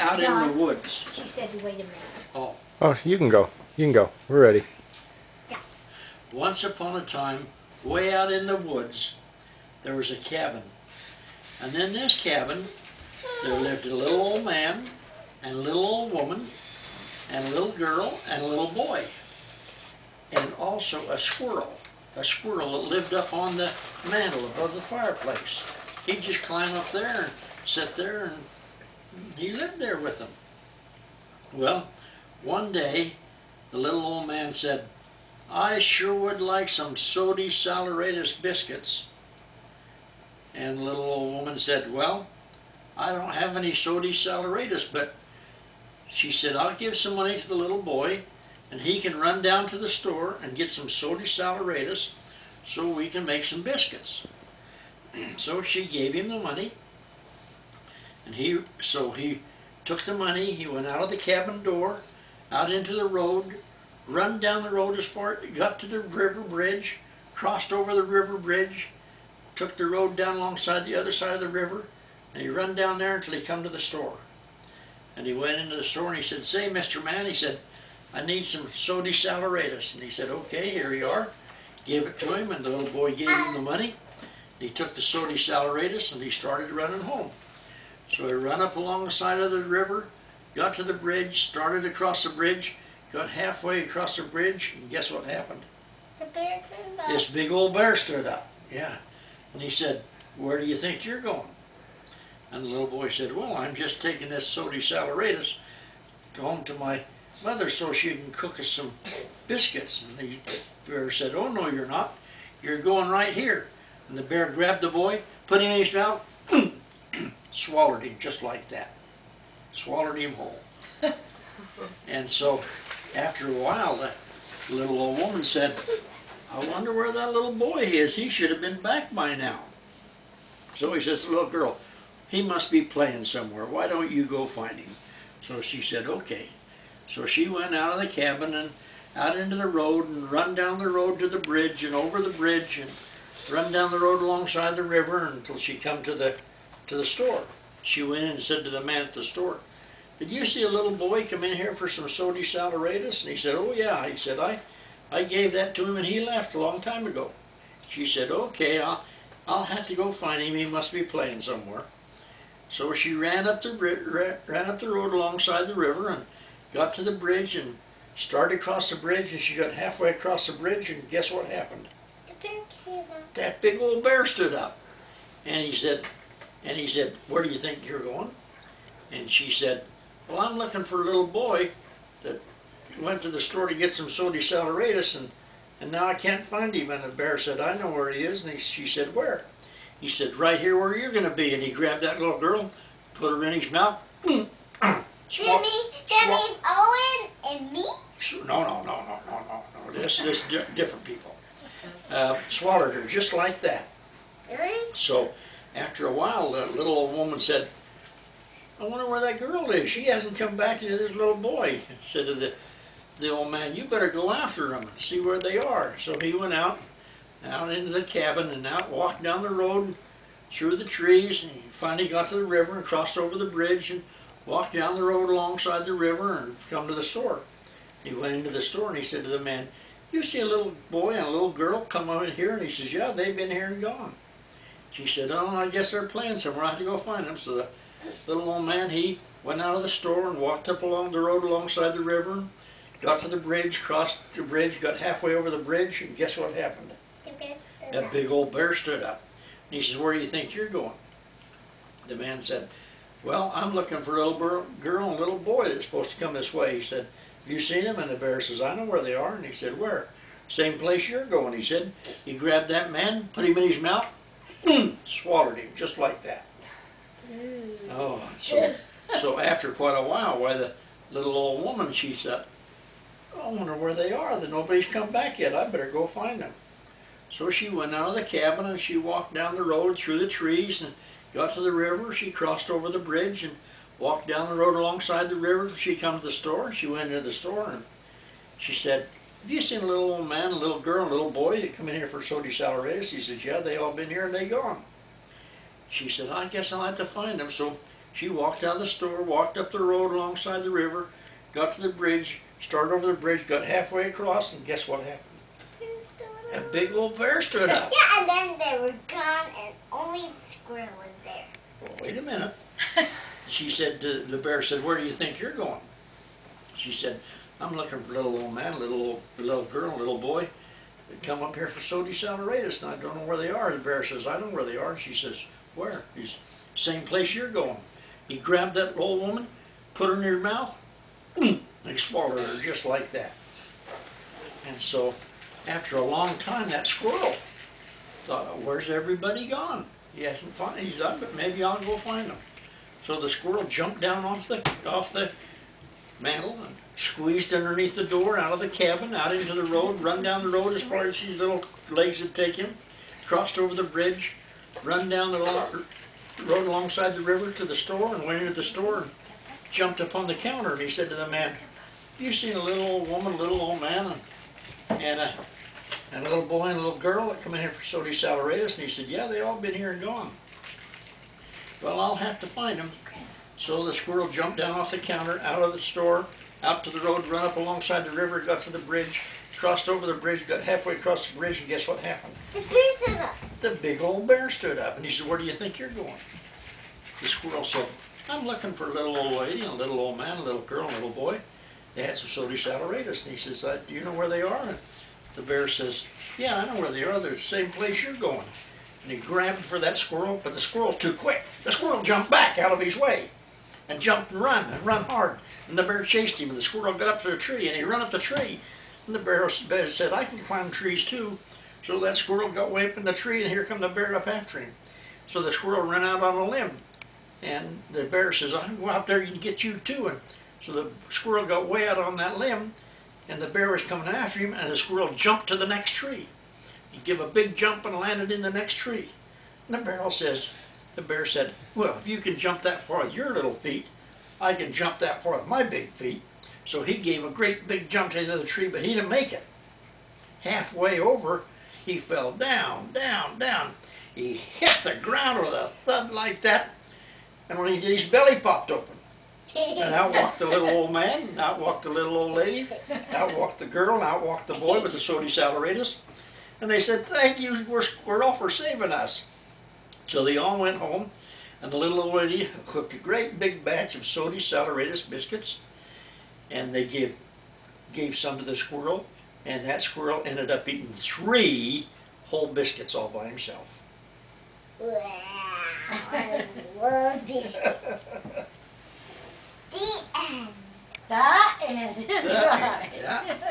out in the woods. She said to wait a minute. Oh. Oh, you can go. You can go. We're ready. Yeah. Once upon a time, way out in the woods, there was a cabin. And in this cabin, there lived a little old man, and a little old woman, and a little girl, and a little boy. And also a squirrel that lived up on the mantle above the fireplace. He'd just climb up there and sit there, and he lived there with them. Well, one day, the little old man said, "I sure would like some Sody Saleratus biscuits." And the little old woman said, "Well, I don't have any Sody Saleratus, but," she said, "I'll give some money to the little boy, and he can run down to the store and get some Sody Saleratus so we can make some biscuits." So she gave him the money, and he took the money, he went out of the cabin door, out into the road, run down the road as far as got to the river bridge, crossed over the river bridge, took the road down alongside the other side of the river, and he run down there until he come to the store. And he went into the store and he said, "Say, Mr. Man," he said, "I need some Sody Saleratus." And he said, "Okay, here you are." Gave it to him, and the little boy gave him the money. He took the Sody Saleratus and he started running home. So he ran up along the side of the river, got to the bridge, started across the bridge, got halfway across the bridge, and guess what happened? The bear stood up. This big old bear stood up, yeah. And he said, "Where do you think you're going?" And the little boy said, "Well, I'm just taking this Sody Saleratus home to my mother so she can cook us some biscuits." And the bear said, "Oh, no, you're not. You're going right here." And the bear grabbed the boy, put him in his mouth, swallowed him just like that. Swallowed him whole. And so after a while, the little old woman said, "I wonder where that little boy is. He should have been back by now." So he says to the little girl, "He must be playing somewhere. Why don't you go find him?" So she said, "Okay." So she went out of the cabin and out into the road and run down the road to the bridge and over the bridge and run down the road alongside the river until she come to the store. She went in and said to the man at the store, "Did you see a little boy come in here for some Sody Saleratus?" And he said, "Oh yeah." He said, I gave that to him and he left a long time ago." She said, "Okay, I'll have to go find him. He must be playing somewhere." So she ran up the road alongside the river and got to the bridge and started across the bridge, and she got halfway across the bridge, and guess what happened? The bear came up. That big old bear stood up. And he said, "Where do you think you're going?" And she said, "Well, I'm looking for a little boy that went to the store to get some Sody Saleratus, and now I can't find him." And the bear said, "I know where he is." And she said, "Where?" He said, "Right here where you're going to be." And he grabbed that little girl, put her in his mouth. That means Owen and me? No. This different people. Swallowed her just like that. Really? So after a while, the little old woman said, "I wonder where that girl is. She hasn't come back into this little boy." Said to the old man, "You better go after them and see where they are." So he went out into the cabin and walked down the road through the trees, and he finally got to the river and crossed over the bridge and walked down the road alongside the river and come to the store. He went into the store and he said to the man, "You see a little boy and a little girl come over here?" And he says, "Yeah, they've been here and gone." She said, "Oh, I guess they're playing somewhere. I have to go find them." So the little old man, he went out of the store and walked up along the road alongside the river, got to the bridge, crossed the bridge, got halfway over the bridge, and guess what happened? That big old bear stood up. And he says, "Where do you think you're going?" The man said, "Well, I'm looking for a little girl and a little boy that's supposed to come this way." He said, "Have you seen them?" And the bear says, "I know where they are." And he said, "Where?" "Same place you're going." He said. He grabbed that man, put him in his mouth, swallowed him just like that. Oh, so after quite a while, the little old woman, she said, "I wonder where they are. Nobody's come back yet. I better go find them." So she went out of the cabin and she walked down the road through the trees and got to the river. She crossed over the bridge and walked down the road alongside the river. She come to the store. She went into the store and she said, "Have you seen a little old man, a little girl, and a little boy that come in here for Sody Saleratus?" He says, "Yeah, they all been here and they gone." She said, "I guess I'll have to find them." So She walked out of the store, walked up the road alongside the river, got to the bridge, started over the bridge, got halfway across, and guess what happened? A big old bear stood up. Yeah, and then they were gone and only the squirrel was there. Well, wait a minute. She said, the bear said, where do you think you're going? She said, I'm looking for a little old man, little girl, little boy. They come up here for Sody Saleratus, and I don't know where they are. The bear says, I know where they are. And she says, where? He's same place you're going. He grabbed that old woman, put her in her mouth, and he swallowed her just like that. And so, after a long time, that squirrel thought, oh, where's everybody gone? He hasn't found. He's up, but maybe I'll go find them. So the squirrel jumped down off the mantle and squeezed underneath the door, out of the cabin, out into the road, run down the road as far as his little legs would take him, crossed over the bridge, run down the road alongside the river to the store, and went into the store and jumped up on the counter. And he said to the man, have you seen a little old woman, a little old man, and a little boy and a little girl that come in here for Sody Saleratus? And he said, yeah, they all been here and gone. Well, I'll have to find them. So the squirrel jumped down off the counter, out of the store, out to the road, run up alongside the river, got to the bridge, crossed over the bridge, got halfway across the bridge, and guess what happened? The bear stood up. The big old bear stood up, and he said, where do you think you're going? The squirrel said, I'm looking for a little old lady, and a little old man, a little girl, and a little boy. They had some Sody Saleratus. And he says, do you know where they are? And the bear says, yeah, I know where they are. They're the same place you're going. And he grabbed for that squirrel, but the squirrel's too quick. The squirrel jumped back out of his way and jumped and run hard. And the bear chased him, and the squirrel got up to the tree, and he ran up the tree. And the bear said, I can climb trees too. So that squirrel got way up in the tree, and here come the bear up after him. So the squirrel ran out on a limb. And the bear says, I can go out there and get you too. And so the squirrel got way out on that limb, and the bear was coming after him, and the squirrel jumped to the next tree. He gave a big jump and landed in the next tree. And the bear said, well, if you can jump that far with your little feet, I can jump that far with my big feet. So he gave a great big jump into the tree, but he didn't make it. Halfway over, he fell down, down, down. He hit the ground with a thud like that, and when he did, his belly popped open. And out walked the little old man, and out walked the little old lady, out walked the girl, and out walked the boy with the Sody Saleratus. And they said, thank you, squirrel, for saving us. So they all went home, and the little old lady cooked a great big batch of Sody Saleratus biscuits, and they gave some to the squirrel, and that squirrel ended up eating 3 whole biscuits all by himself. Wow, I love biscuits. The end. The end is right. Yeah.